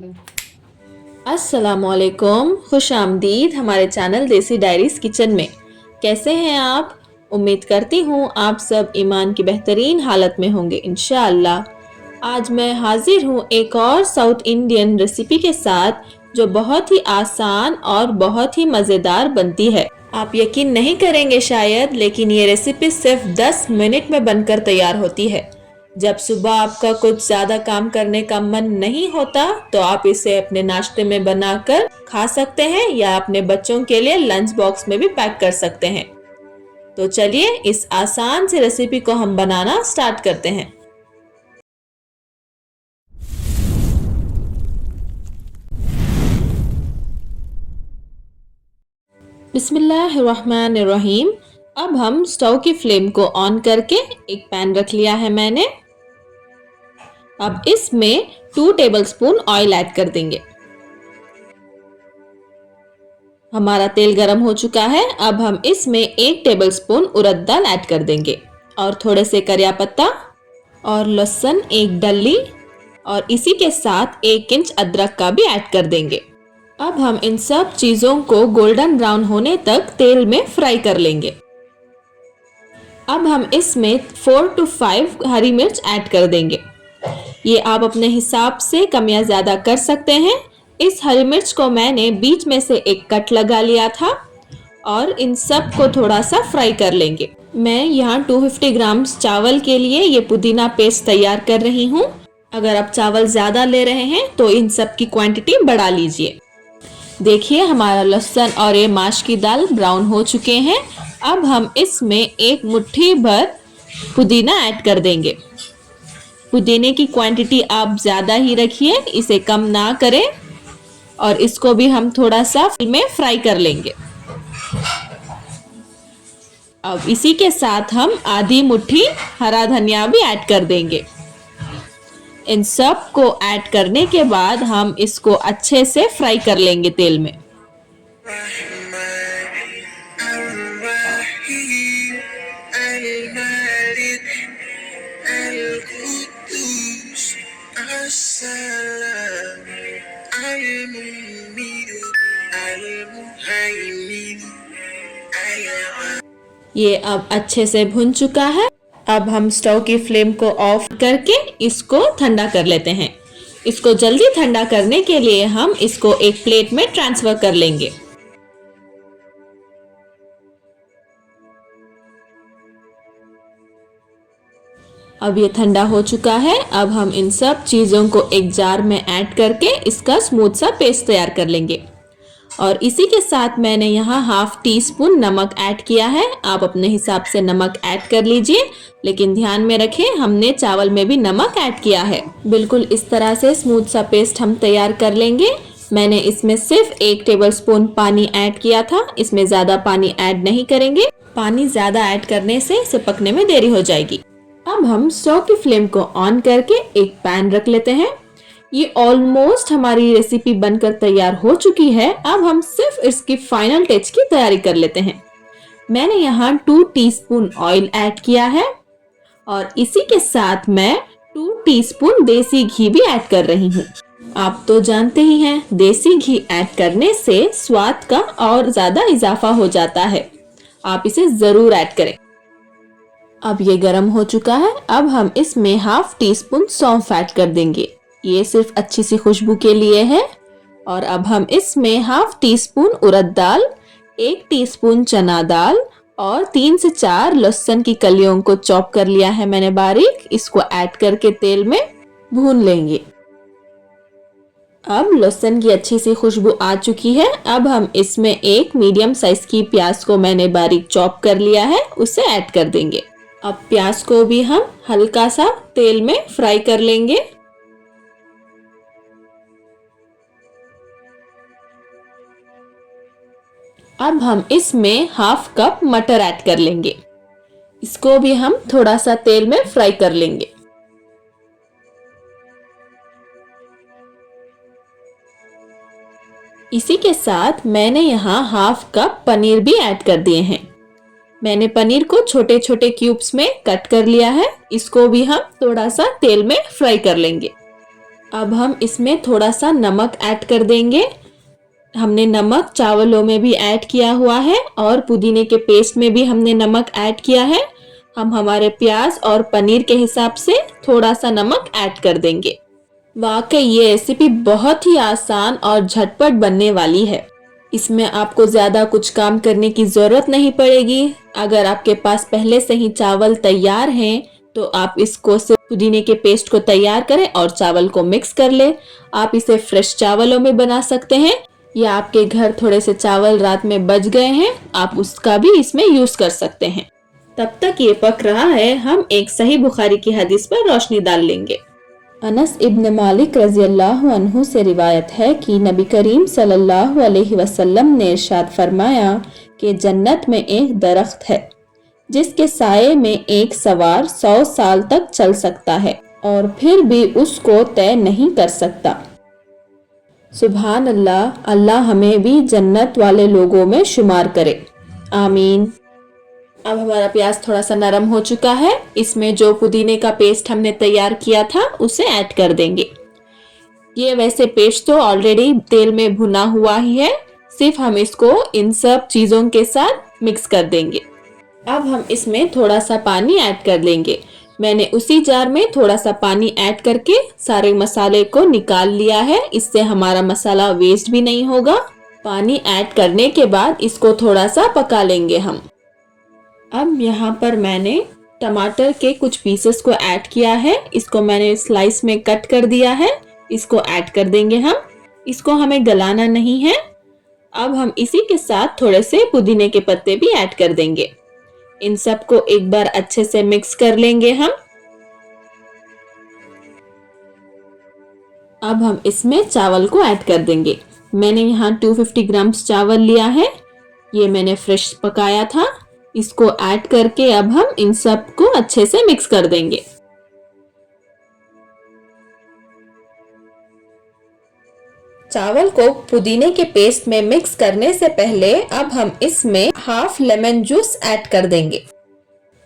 अस्सलामुअलैकुम, खुश आमदीद हमारे चैनल देसी डायरीज किचन में। कैसे हैं आप? उम्मीद करती हूँ आप सब ईमान की बेहतरीन हालत में होंगे इंशाअल्लाह। आज मैं हाजिर हूँ एक और साउथ इंडियन रेसिपी के साथ जो बहुत ही आसान और बहुत ही मज़ेदार बनती है। आप यकीन नहीं करेंगे शायद, लेकिन ये रेसिपी सिर्फ 10 मिनट में बनकर तैयार होती है। जब सुबह आपका कुछ ज्यादा काम करने का मन नहीं होता तो आप इसे अपने नाश्ते में बनाकर खा सकते हैं या अपने बच्चों के लिए लंच बॉक्स में भी पैक कर सकते हैं। तो चलिए इस आसान सी रेसिपी को हम बनाना स्टार्ट करते हैं। बिस्मिल्लाहिर्रहमानिर्रहीम। अब हम स्टोव की फ्लेम को ऑन करके एक पैन रख लिया है मैंने। अब इसमें 2 टेबलस्पून ऑयल ऐड कर देंगे। हमारा तेल गरम हो चुका है। अब हम इसमें 1 टेबलस्पून उड़द दाल ऐड कर देंगे और थोड़े से करिया पत्ता और लहसुन 1 डल्ली और इसी के साथ 1 इंच अदरक का भी ऐड कर देंगे। अब हम इन सब चीज़ों को गोल्डन ब्राउन होने तक तेल में फ्राई कर लेंगे। अब हम इसमें 4 to 5 हरी मिर्च ऐड कर देंगे। ये आप अपने हिसाब से कम या ज़्यादा कर सकते हैं। इस हरी मिर्च को मैंने बीच में से एक कट लगा लिया था और इन सब को थोड़ा सा फ्राई कर लेंगे। मैं यहाँ 250 ग्राम चावल के लिए ये पुदीना पेस्ट तैयार कर रही हूँ। अगर आप चावल ज़्यादा ले रहे हैं तो इन सब की क्वांटिटी बढ़ा लीजिए। देखिए हमारा लहसुन और ये माश की दाल ब्राउन हो चुके हैं। अब हम इसमें 1 मुट्ठी भर पुदीना ऐड कर देंगे। पुदीने की क्वांटिटी आप ज़्यादा ही रखिए, इसे कम ना करें। और इसको भी हम थोड़ा सा में फ्राई कर लेंगे। अब इसी के साथ हम आधी मुट्ठी हरा धनिया भी ऐड कर देंगे। इन सब को ऐड करने के बाद हम इसको अच्छे से फ्राई कर लेंगे तेल में। ये अब अच्छे से भुन चुका है। अब हम स्टोव की फ्लेम को ऑफ करके इसको ठंडा कर लेते हैं। इसको जल्दी ठंडा करने के लिए हम इसको एक प्लेट में ट्रांसफर कर लेंगे। अब ये ठंडा हो चुका है। अब हम इन सब चीज़ों को एक जार में ऐड करके इसका स्मूथ सा पेस्ट तैयार कर लेंगे। और इसी के साथ मैंने यहाँ ½ टीस्पून नमक ऐड किया है। आप अपने हिसाब से नमक ऐड कर लीजिए, लेकिन ध्यान में रखें हमने चावल में भी नमक ऐड किया है। बिल्कुल इस तरह से स्मूथ सा पेस्ट हम तैयार कर लेंगे। मैंने इसमें सिर्फ 1 टेबलस्पून पानी ऐड किया था, इसमें ज़्यादा पानी ऐड नहीं करेंगे। पानी ज़्यादा ऐड करने से इसे पकने में देरी हो जाएगी। अब हम स्टोव की फ्लेम को ऑन करके एक पैन रख लेते हैं। ये ऑलमोस्ट हमारी रेसिपी बनकर तैयार हो चुकी है। अब हम सिर्फ इसकी फाइनल टच की तैयारी कर लेते हैं। मैंने यहाँ 2 टीस्पून ऑयल ऐड किया है और इसी के साथ मैं 2 टीस्पून देसी घी भी ऐड कर रही हूँ। आप तो जानते ही हैं देसी घी ऐड करने से स्वाद का और ज्यादा इजाफा हो जाता है। आप इसे जरूर ऐड करें। अब ये गरम हो चुका है। अब हम इसमें ½ टीस्पून सौंफ ऐड कर देंगे। ये सिर्फ अच्छी सी खुशबू के लिए है। और अब हम इसमें ½ टीस्पून उड़द दाल, 1 टीस्पून चना दाल और 3 से 4 लहसुन की कलियों को चॉप कर लिया है मैंने बारीक। इसको ऐड करके तेल में भून लेंगे। अब लहसुन की अच्छी सी खुशबू आ चुकी है। अब हम इसमें 1 मीडियम साइज की प्याज को मैंने बारीक चॉप कर लिया है, उसे ऐड कर देंगे। अब प्याज को भी हम हल्का सा तेल में फ्राई कर लेंगे। अब हम इसमें ½ कप मटर ऐड कर लेंगे। इसको भी हम थोड़ा सा तेल में फ्राई कर लेंगे। इसी के साथ मैंने यहाँ ½ कप पनीर भी ऐड कर दिए हैं। मैंने पनीर को छोटे छोटे क्यूब्स में कट कर लिया है। इसको भी हम थोड़ा सा तेल में फ्राई कर लेंगे। अब हम इसमें थोड़ा सा नमक ऐड कर देंगे। हमने नमक चावलों में भी ऐड किया हुआ है और पुदीने के पेस्ट में भी हमने नमक ऐड किया है। हम हमारे प्याज और पनीर के हिसाब से थोड़ा सा नमक ऐड कर देंगे। वाकई ये रेसिपी बहुत ही आसान और झटपट बनने वाली है। इसमें आपको ज़्यादा कुछ काम करने की ज़रूरत नहीं पड़ेगी। अगर आपके पास पहले से ही चावल तैयार हैं तो आप इसको सिर्फ पुदीने के पेस्ट को तैयार करें और चावल को मिक्स कर ले। आप इसे फ्रेश चावलों में बना सकते हैं या आपके घर थोड़े से चावल रात में बच गए हैं, आप उसका भी इसमें यूज कर सकते हैं। तब तक ये पक रहा है, हम एक सही बुखारी की हदीस पर रोशनी डाल लेंगे। अनस इब्न मालिक रज़ियल्लाहु अन्हु से रिवायत है कि नबी करीम सल्लल्लाहु अलैहि वसल्लम ने इरशाद फरमाया कि जन्नत में एक दरख्त है जिसके साये में एक सवार 100 साल तक चल सकता है और फिर भी उसको तय नहीं कर सकता। सुभान अल्लाह, अल्लाह हमें भी जन्नत वाले लोगों में शुमार करे, आमीन। अब हमारा प्याज थोड़ा सा नरम हो चुका है। इसमें जो पुदीने का पेस्ट हमने तैयार किया था उसे ऐड कर देंगे। ये वैसे पेस्ट तो ऑलरेडी तेल में भुना हुआ ही है, सिर्फ हम इसको इन सब चीज़ों के साथ मिक्स कर देंगे। अब हम इसमें थोड़ा सा पानी ऐड कर लेंगे। मैंने उसी जार में थोड़ा सा पानी ऐड करके सारे मसाले को निकाल लिया है, इससे हमारा मसाला वेस्ट भी नहीं होगा। पानी ऐड करने के बाद इसको थोड़ा सा पका लेंगे हम। अब यहाँ पर मैंने टमाटर के कुछ पीसेस को ऐड किया है। इसको मैंने स्लाइस में कट कर दिया है, इसको ऐड कर देंगे हम। इसको हमें गलाना नहीं है। अब हम इसी के साथ थोड़े से पुदीने के पत्ते भी ऐड कर देंगे। इन सब को एक बार अच्छे से मिक्स कर लेंगे हम। अब हम इसमें चावल को ऐड कर देंगे। मैंने यहाँ 250 ग्राम चावल लिया है, ये मैंने फ्रेश पकाया था। इसको ऐड करके अब हम इन सब को अच्छे से मिक्स कर देंगे। चावल को पुदीने के पेस्ट में मिक्स करने से पहले अब हम इसमें हाफ लेमन जूस ऐड कर देंगे।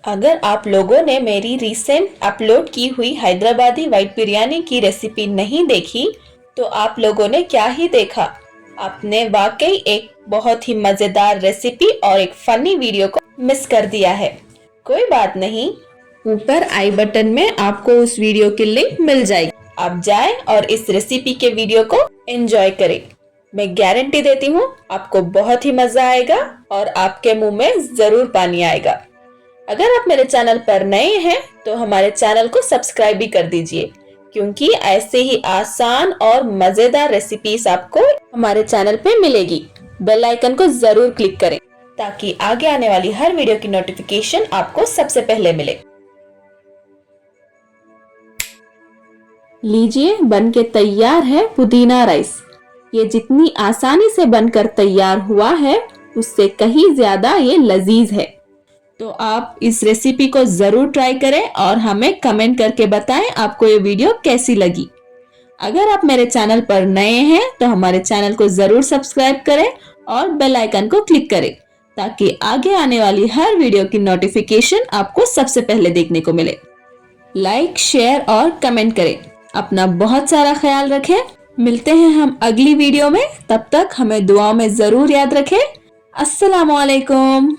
अगर आप लोगों ने मेरी रिसेंट अपलोड की हुई हैदराबादी व्हाइट बिरयानी की रेसिपी नहीं देखी तो आप लोगों ने क्या ही देखा। आपने वाकई एक बहुत ही मजेदार रेसिपी और एक फनी वीडियो को मिस कर दिया है। कोई बात नहीं, ऊपर आई बटन में आपको उस वीडियो की लिंक मिल जाएगी। आप जाएं और इस रेसिपी के वीडियो को एंजॉय करें। मैं गारंटी देती हूँ आपको बहुत ही मजा आएगा और आपके मुंह में जरूर पानी आएगा। अगर आप मेरे चैनल पर नए हैं तो हमारे चैनल को सब्सक्राइब भी कर दीजिए, क्योंकि ऐसे ही आसान और मजेदार रेसिपीज आपको हमारे चैनल पे मिलेगी। बेल आइकन को जरूर क्लिक करें ताकि आगे आने वाली हर वीडियो की नोटिफिकेशन आपको सबसे पहले मिले। लीजिए, बनके तैयार है पुदीना राइस। ये जितनी आसानी से बनकर तैयार हुआ है उससे कहीं ज्यादा ये लजीज है। तो आप इस रेसिपी को जरूर ट्राई करें और हमें कमेंट करके बताएं आपको ये वीडियो कैसी लगी। अगर आप मेरे चैनल पर नए हैं तो हमारे चैनल को जरूर सब्सक्राइब करें और बेल आइकन को क्लिक करें ताकि आगे आने वाली हर वीडियो की नोटिफिकेशन आपको सबसे पहले देखने को मिले। लाइक, शेयर और कमेंट करें। अपना बहुत सारा ख्याल रखें। मिलते हैं हम अगली वीडियो में, तब तक हमें दुआओं में जरूर याद रखें। अस्सलामुअलैकुम।